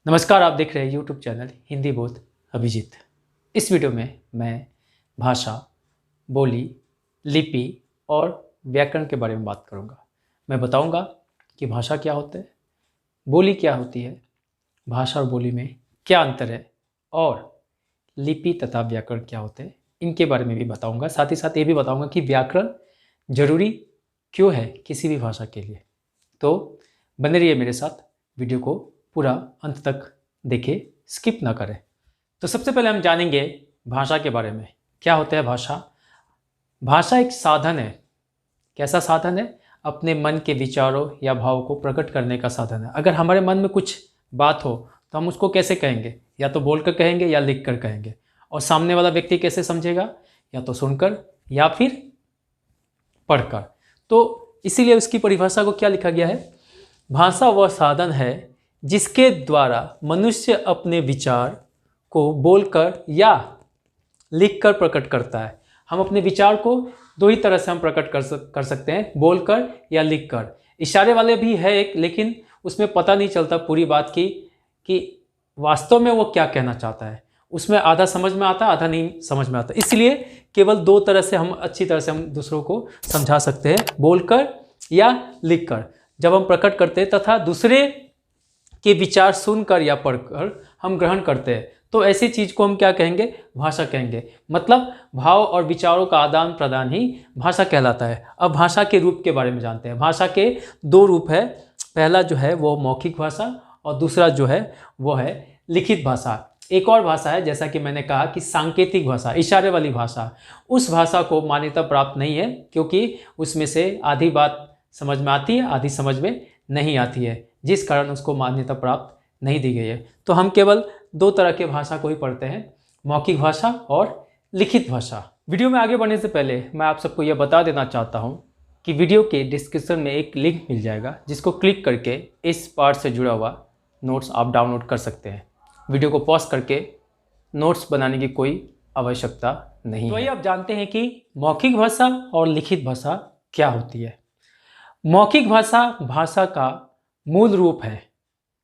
नमस्कार, आप देख रहे हैं यूट्यूब चैनल हिंदी बोध अभिजीत। इस वीडियो में मैं भाषा, बोली, लिपि और व्याकरण के बारे में बात करूंगा। मैं बताऊंगा कि भाषा क्या होता है, बोली क्या होती है, भाषा और बोली में क्या अंतर है और लिपि तथा व्याकरण क्या होते हैं, इनके बारे में भी बताऊंगा। साथ ही साथ ये भी बताऊंगा कि व्याकरण जरूरी क्यों है किसी भी भाषा के लिए। तो बने रहिए मेरे साथ, वीडियो को पूरा अंत तक देखें, स्किप ना करें। तो सबसे पहले हम जानेंगे भाषा के बारे में। क्या होता है भाषा? भाषा एक साधन है। कैसा साधन है? अपने मन के विचारों या भावों को प्रकट करने का साधन है। अगर हमारे मन में कुछ बात हो तो हम उसको कैसे कहेंगे? या तो बोलकर कहेंगे या लिख कर कहेंगे। और सामने वाला व्यक्ति कैसे समझेगा? या तो सुनकर या फिर पढ़कर। तो इसीलिए उसकी परिभाषा को क्या लिखा गया है? भाषा वह साधन है जिसके द्वारा मनुष्य अपने विचार को बोलकर या लिखकर प्रकट करता है। हम अपने विचार को दो ही तरह से हम प्रकट कर सकते हैं, बोलकर या लिखकर। इशारे वाले भी है एक, लेकिन उसमें पता नहीं चलता पूरी बात की कि वास्तव में वो क्या कहना चाहता है। उसमें आधा समझ में आता, आधा नहीं समझ में आता। इसलिए केवल दो तरह से हम अच्छी तरह से हम दूसरों को समझा सकते हैं, बोलकर या लिखकर। जब हम प्रकट करते हैं तथा दूसरे के विचार सुनकर या पढ़कर हम ग्रहण करते हैं, तो ऐसी चीज़ को हम क्या कहेंगे? भाषा कहेंगे। मतलब भाव और विचारों का आदान प्रदान ही भाषा कहलाता है। अब भाषा के रूप के बारे में जानते हैं। भाषा के दो रूप है। पहला जो है वो मौखिक भाषा और दूसरा जो है वो है लिखित भाषा। एक और भाषा है, जैसा कि मैंने कहा कि सांकेतिक भाषा, इशारे वाली भाषा। उस भाषा को मान्यता प्राप्त नहीं है, क्योंकि उसमें से आधी बात समझ में आती है, आधी समझ में नहीं आती है, जिस कारण उसको मान्यता प्राप्त नहीं दी गई है। तो हम केवल दो तरह के भाषा को ही पढ़ते हैं, मौखिक भाषा और लिखित भाषा। वीडियो में आगे बढ़ने से पहले मैं आप सबको यह बता देना चाहता हूं कि वीडियो के डिस्क्रिप्शन में एक लिंक मिल जाएगा, जिसको क्लिक करके इस पार्ट से जुड़ा हुआ नोट्स आप डाउनलोड कर सकते हैं। वीडियो को पॉज करके नोट्स बनाने की कोई आवश्यकता नहीं है। तो आप जानते हैं कि मौखिक भाषा और लिखित भाषा क्या होती है। मौखिक भाषा भाषा का मूल रूप है,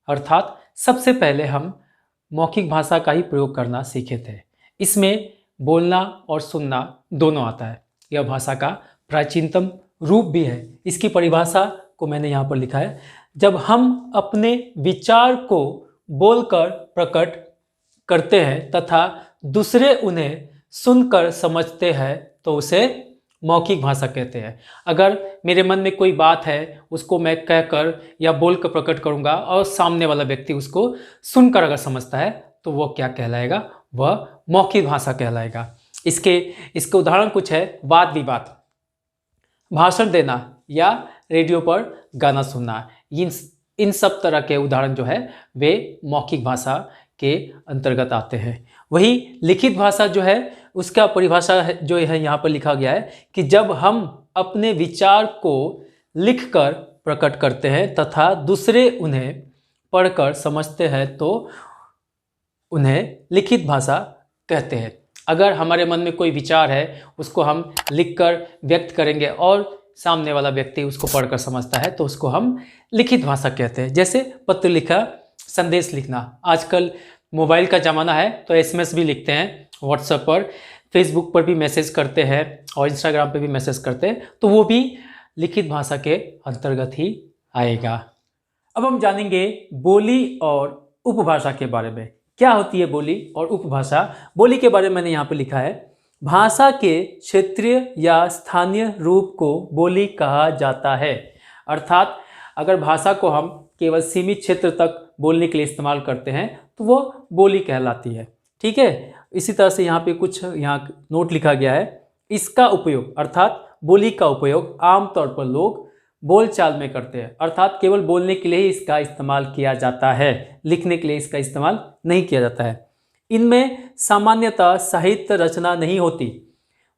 अर्थात सबसे पहले हम मौखिक भाषा का ही प्रयोग करना सीखे थे। इसमें बोलना और सुनना दोनों आता है। यह भाषा का प्राचीनतम रूप भी है। इसकी परिभाषा को मैंने यहाँ पर लिखा है। जब हम अपने विचार को बोलकर प्रकट करते हैं तथा दूसरे उन्हें सुनकर समझते हैं, तो उसे मौखिक भाषा कहते हैं। अगर मेरे मन में कोई बात है, उसको मैं कहकर या बोलकर प्रकट करूंगा और सामने वाला व्यक्ति उसको सुनकर अगर समझता है, तो वो क्या कहलाएगा? वह मौखिक भाषा कहलाएगा। इसके उदाहरण कुछ है। वाद विवाद, भाषण देना या रेडियो पर गाना सुनना, इन सब तरह के उदाहरण जो है वे मौखिक भाषा के अंतर्गत आते हैं। वही लिखित भाषा जो है, उसका परिभाषा जो है यहाँ पर लिखा गया है कि जब हम अपने विचार को लिखकर प्रकट करते हैं तथा दूसरे उन्हें पढ़कर समझते हैं, तो उन्हें लिखित भाषा कहते हैं। अगर हमारे मन में कोई विचार है, उसको हम लिखकर व्यक्त करेंगे और सामने वाला व्यक्ति उसको पढ़कर समझता है, तो उसको हम लिखित भाषा कहते हैं। जैसे पत्र लिखा, संदेश लिखना। आजकल मोबाइल का ज़माना है, तो एसएमएस भी लिखते हैं, व्हाट्सएप पर, फेसबुक पर भी मैसेज करते हैं और इंस्टाग्राम पे भी मैसेज करते हैं, तो वो भी लिखित भाषा के अंतर्गत ही आएगा। अब हम जानेंगे बोली और उपभाषा के बारे में। क्या होती है बोली और उपभाषा? बोली के बारे में मैंने यहाँ पे लिखा है, भाषा के क्षेत्रीय या स्थानीय रूप को बोली कहा जाता है। अर्थात अगर भाषा को हम केवल सीमित क्षेत्र तक बोलने के लिए इस्तेमाल करते हैं, तो वो बोली कहलाती है। ठीक है। इसी तरह से यहाँ पे कुछ यहाँ नोट लिखा गया है। इसका उपयोग, अर्थात बोली का उपयोग आमतौर पर लोग बोलचाल में करते हैं, अर्थात केवल बोलने के लिए ही इसका इस्तेमाल किया जाता है, लिखने के लिए इसका इस्तेमाल नहीं किया जाता है। इनमें सामान्यतः साहित्य रचना नहीं होती।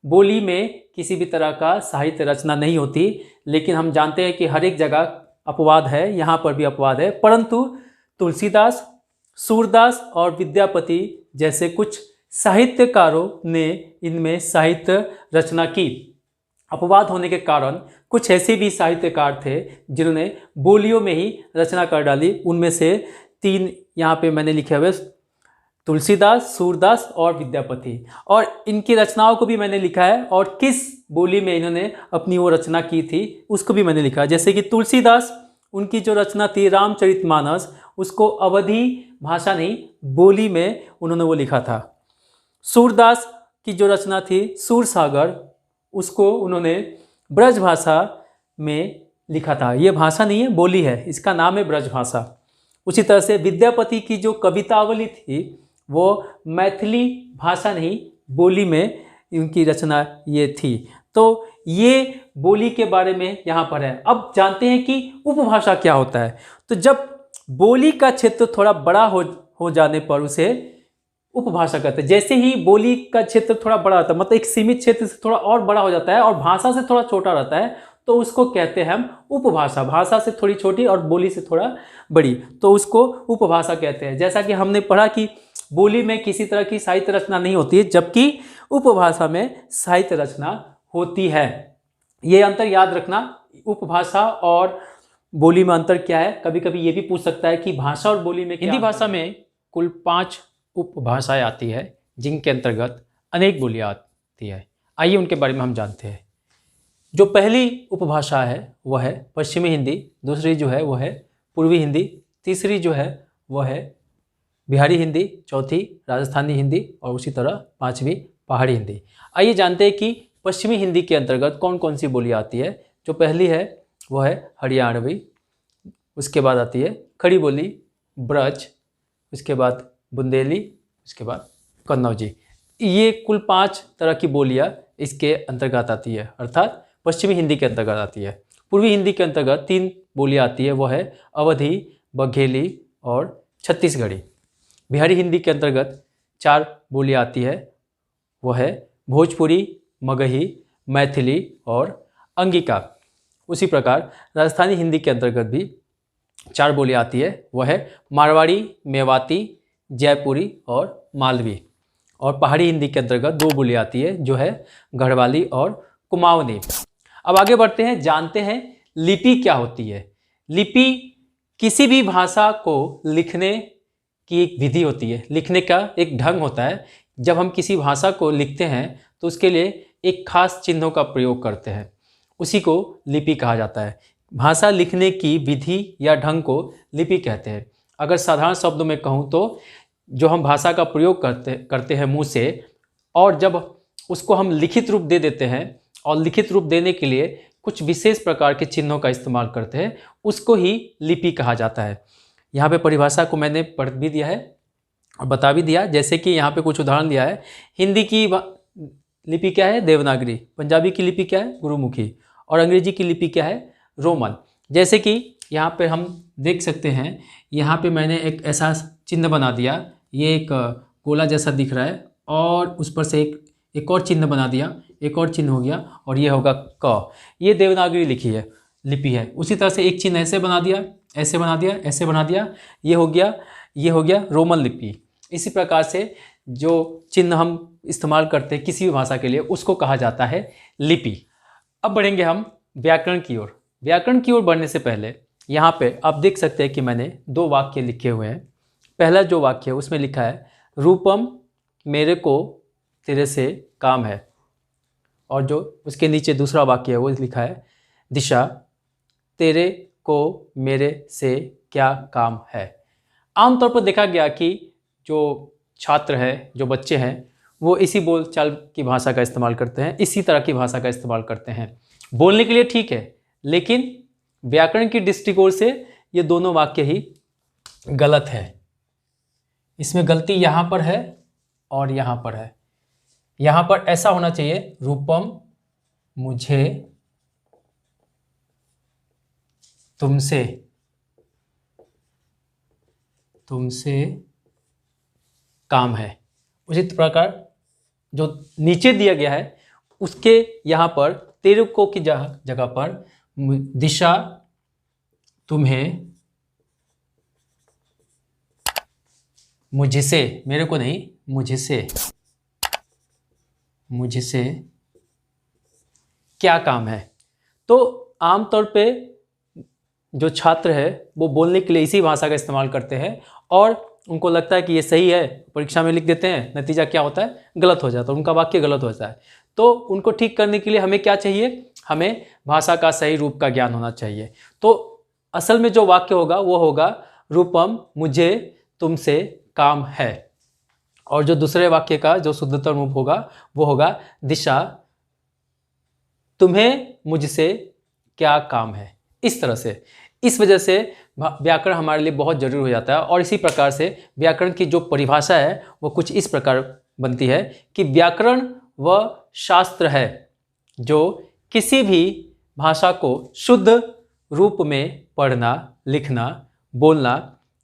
बोली में किसी भी तरह का साहित्य रचना नहीं होती, लेकिन हम जानते हैं कि हर एक जगह अपवाद है, यहाँ पर भी अपवाद है। परंतु तुलसीदास, सूरदास और विद्यापति जैसे कुछ साहित्यकारों ने इनमें साहित्य रचना की। अपवाद होने के कारण कुछ ऐसे भी साहित्यकार थे जिन्होंने बोलियों में ही रचना कर डाली। उनमें से तीन यहाँ पे मैंने लिखे हुए, तुलसीदास, सूरदास और विद्यापति, और इनकी रचनाओं को भी मैंने लिखा है और किस बोली में इन्होंने अपनी वो रचना की थी उसको भी मैंने लिखा। जैसे कि तुलसीदास, उनकी जो रचना थी रामचरितमानस, उसको अवधी भाषा नहीं बोली में उन्होंने वो लिखा था। सूरदास की जो रचना थी सूरसागर, उसको उन्होंने ब्रज भाषा में लिखा था। ये भाषा नहीं है, बोली है, इसका नाम है ब्रज भाषा। उसी तरह से विद्यापति की जो कवितावली थी वो मैथिली भाषा नहीं बोली में उनकी रचना ये थी। तो ये बोली के बारे में यहाँ पर है। अब जानते हैं कि उपभाषा क्या होता है। तो जब बोली का क्षेत्र थोड़ा बड़ा हो जाने पर उसे उपभाषा कहते हैं। जैसे ही बोली का क्षेत्र थोड़ा बड़ा होता है, मतलब एक सीमित क्षेत्र से थोड़ा और बड़ा हो जाता है और भाषा से थोड़ा छोटा रहता है, तो उसको कहते हैं हम उपभाषा। भाषा से थोड़ी छोटी और बोली से थोड़ा बड़ी, तो उसको उपभाषा कहते हैं। जैसा कि हमने पढ़ा कि बोली में किसी तरह की साहित्य रचना नहीं होती है, जबकि उपभाषा में साहित्य रचना होती है। ये अंतर याद रखना, उपभाषा और बोली में अंतर क्या है। कभी कभी ये भी पूछ सकता है कि भाषा और बोली में क्या। हिंदी भाषा में कुल 5 उपभाषाएं आती है, जिनके अंतर्गत अनेक बोलियां आती है। आइए उनके बारे में हम जानते हैं। जो पहली उपभाषा है वह है पश्चिमी हिंदी, दूसरी जो है वह है पूर्वी हिंदी, तीसरी जो है वह है बिहारी हिंदी, चौथी राजस्थानी हिंदी और उसी तरह 5वीं पहाड़ी हिंदी। आइए जानते हैं कि पश्चिमी हिंदी के अंतर्गत कौन कौन सी बोली आती है। जो पहली है वह है हरियाणवी, उसके बाद आती है खड़ी बोली, ब्रज, उसके बाद बुंदेली, उसके बाद कन्नौजी। ये कुल 5 तरह की बोलियां इसके अंतर्गत आती है, अर्थात पश्चिमी हिंदी के अंतर्गत आती है। पूर्वी हिंदी के अंतर्गत 3 बोलियां आती है, वह है अवधी, बघेली और छत्तीसगढ़ी। बिहारी हिंदी के अंतर्गत 4 बोलियां आती है, वह है भोजपुरी, मगही, मैथिली और अंगिका। उसी प्रकार राजस्थानी हिंदी के अंतर्गत भी 4 बोलियां आती है, वह है मारवाड़ी, मेवाती, जयपुरी और मालवी। और पहाड़ी हिंदी के अंतर्गत 2 बोलियां आती है, जो है गढ़वाली और कुमाऊनी। अब आगे बढ़ते हैं, जानते हैं लिपि क्या होती है। लिपि किसी भी भाषा को लिखने की एक विधि होती है, लिखने का एक ढंग होता है। जब हम किसी भाषा को लिखते हैं तो उसके लिए एक खास चिन्हों का प्रयोग करते हैं, उसी को लिपि कहा जाता है। भाषा लिखने की विधि या ढंग को लिपि कहते हैं। अगर साधारण शब्दों में कहूँ तो जो हम भाषा का प्रयोग करते हैं मुँह से, और जब उसको हम लिखित रूप दे देते हैं और लिखित रूप देने के लिए कुछ विशेष प्रकार के चिन्हों का इस्तेमाल करते हैं, उसको ही लिपि कहा जाता है। यहाँ पे परिभाषा को मैंने पढ़ भी दिया है और बता भी दिया। जैसे कि यहाँ पे कुछ उदाहरण दिया है। हिंदी की लिपि क्या है? देवनागरी। पंजाबी की लिपि क्या है? गुरुमुखी। और अंग्रेजी की लिपि क्या है? रोमन। जैसे कि यहाँ पे हम देख सकते हैं, यहाँ पे मैंने एक ऐसा चिन्ह बना दिया, ये एक गोला जैसा दिख रहा है, और उस पर से एक और चिन्ह बना दिया, एक और चिन्ह हो गया, और ये होगा क। ये देवनागरी लिपि है। उसी तरह से एक चिन्ह ऐसे बना दिया, ऐसे बना दिया, ऐसे बना दिया, ये हो गया रोमन लिपि। इसी प्रकार से जो चिन्ह हम इस्तेमाल करते हैं किसी भी भाषा के लिए, उसको कहा जाता है लिपि। अब बढ़ेंगे हम व्याकरण की ओर। व्याकरण की ओर बढ़ने से पहले यहाँ पे आप देख सकते हैं कि मैंने 2 वाक्य लिखे हुए हैं। पहला जो वाक्य है उसमें लिखा है रूपम मेरे को तेरे से काम है, और जो उसके नीचे दूसरा वाक्य है वो लिखा है दिशा तेरे को मेरे से क्या काम है। आमतौर पर देखा गया कि जो छात्र है, जो बच्चे हैं, वो इसी बोलचाल की भाषा का इस्तेमाल करते हैं, इसी तरह की भाषा का इस्तेमाल करते हैं। बोलने के लिए ठीक है, लेकिन व्याकरण की दृष्टिकोण से ये दोनों वाक्य ही गलत है। इसमें गलती यहाँ पर है और यहाँ पर है। यहाँ पर ऐसा होना चाहिए, रूपम मुझे तुमसे काम है। उसी प्रकार जो नीचे दिया गया है उसके यहाँ पर तेरे को की जगह पर दिशा तुम्हें मुझसे, मेरे को नहीं, मुझसे क्या काम है। तो आमतौर पे जो छात्र है वो बोलने के लिए इसी भाषा का इस्तेमाल करते हैं और उनको लगता है कि ये सही है, परीक्षा में लिख देते हैं, नतीजा क्या होता है, गलत हो जाता है, उनका वाक्य गलत होता है। तो उनको ठीक करने के लिए हमें क्या चाहिए, हमें भाषा का सही रूप का ज्ञान होना चाहिए। तो असल में जो वाक्य होगा वो होगा रूपम मुझे तुमसे काम है, और जो दूसरे वाक्य का जो शुद्धतम रूप होगा वो होगा दिशा तुम्हें मुझसे क्या काम है। इस तरह से, इस वजह से व्याकरण हमारे लिए बहुत जरूरी हो जाता है। और इसी प्रकार से व्याकरण की जो परिभाषा है वो कुछ इस प्रकार बनती है कि व्याकरण वह शास्त्र है जो किसी भी भाषा को शुद्ध रूप में पढ़ना, लिखना, बोलना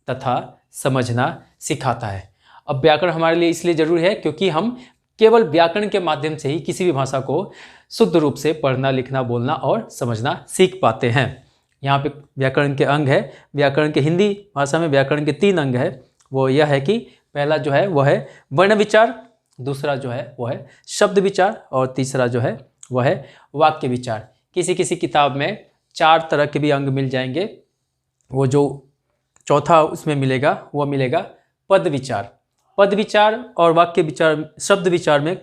तथा समझना सिखाता है। अब व्याकरण हमारे लिए इसलिए जरूरी है क्योंकि हम केवल व्याकरण के माध्यम से ही किसी भी भाषा को शुद्ध रूप से पढ़ना, लिखना, बोलना और समझना सीख पाते हैं। यहाँ पे व्याकरण के अंग है, व्याकरण के हिंदी भाषा में व्याकरण के 3 अंग है। वो यह है कि पहला जो है वह है वर्ण विचार, दूसरा जो है वो है शब्द विचार और तीसरा जो है वह है वाक्य विचार। किसी किसी किताब में 4 तरह के भी अंग मिल जाएंगे। वो जो चौथा उसमें मिलेगा वो मिलेगा पद विचार। पद विचार और वाक्य विचार, शब्द विचार में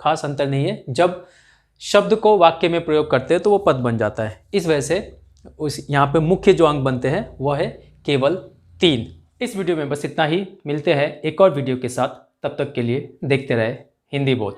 खास अंतर नहीं है। जब शब्द को वाक्य में प्रयोग करते हैं तो वो पद बन जाता है। इस वजह से उस यहाँ पे मुख्य जो अंग बनते हैं वह है केवल 3। इस वीडियो में बस इतना ही। मिलते हैं एक और वीडियो के साथ, तब तक के लिए देखते रहे हिंदी बोध।